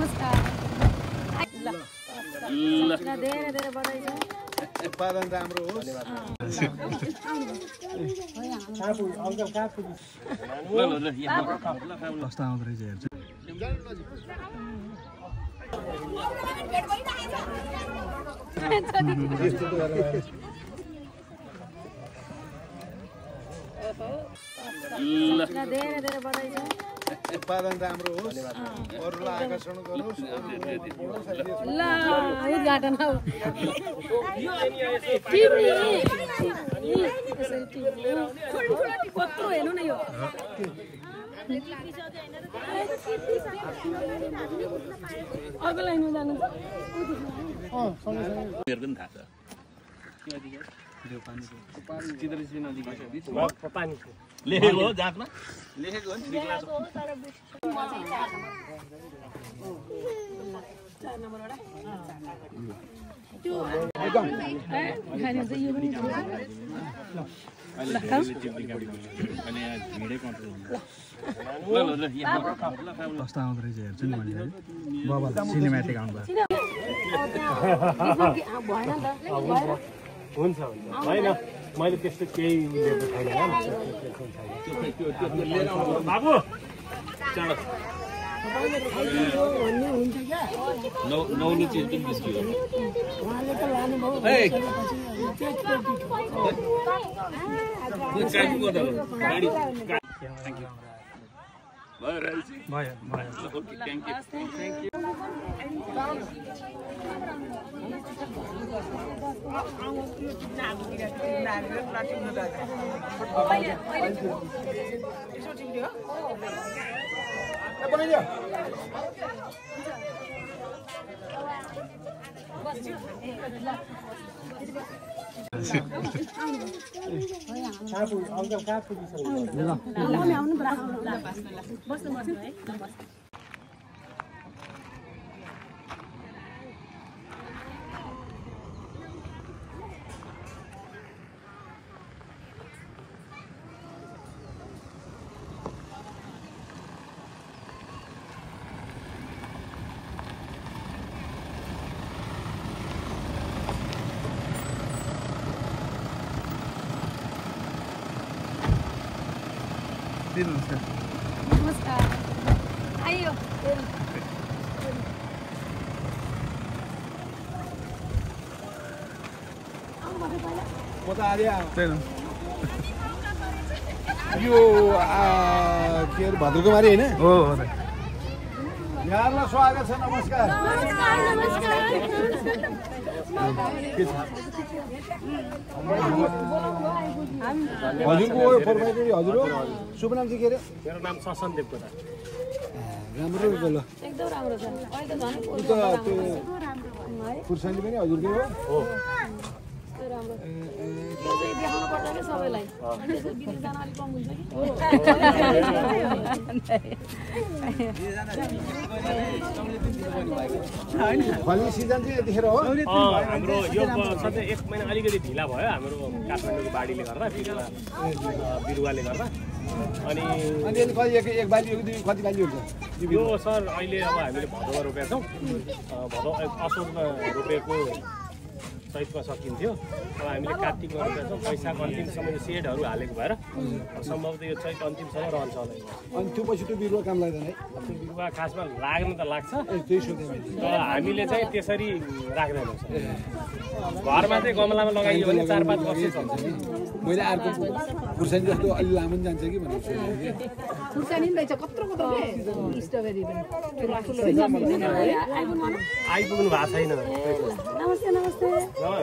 नमस्कार धेरै धेरै बधाई छ उत्पादन राम्रो होस् कस्तो आउँदो रहेछ हेर्छु धेरै धेरै बधाई छ उत्पादन राम्रो होस् अरूलाई आकर्षण गरोस् ल उद्घाटन हौ कत्रो हेर्नु न यो अर्को लाइनमा जानु लेखेको हो जाँचमा लेखेको हो नि कस्तो आउँदो रहेछ हेर्छु नि मैले बाबा सिनेमेटिक आउँदा हुन्छ होइन मैले त्यस्तो केही लिएको छैन बाबु नौलो चिज पनि निस्कियो नमस्कार आइयो म त आधी यो के अरे भद्रकुमारी होइन हो यहाँलाई स्वागत छ नमस्कार हजुरको हजुर हो शुभ नाम चाहिँ के अरे मेरो नाम ससन देवकोटा राम्रो ल एकदम राम्रो छ अहिले त झन् त्यो खुर्सानी पनि हजुरकै हो राम्रो देखाउनु पर्छ कि सबैलाई विदेश जान अलिक कम हुन्छ फल्ने सिजन चाहिँ यतिखेर हो हाम्रो यो सधैँ 1 महिना अलिकति ढिला भयो हाम्रो काठमाडौँको बाढीले गर्दा बिरुवाले गर्दा अनि एक बाली कति बाली हुन्छ यो सर अहिले अब हामीले भदौमा रोपेका छौँ भदौ असोजमा रोपेको चैतमा सकिन्थ्यो अब हामीले कार्तिकमा रोपेका छौँ वैशाख अन्तिमसम्म यो सेडहरू हालेको भएर सम्भवतः यो चैत अन्तिमसम्म रहन्छ होला अनि त्यो पछि त्यो बिरुवा काम लाग्दैन है त्यो बिरुवा खासमा लाग्न त लाग्छ त्यही सोधेँ मैले तर हामीले चाहिँ त्यसरी राख्दैनौँ घरमा चाहिँ गमलामा लगाइयो भने 4-5 वर्ष चल्छ मैले अर्को खुर्सानी जस्तो अलि लामो पनि जान्छ कि भनेर सोधेँ खुर्सानी रहेछ कत्रो स्ट्रबेरी पनि आइपुग्नु भएको छैन नमस्ते नमस्ते नमस्ते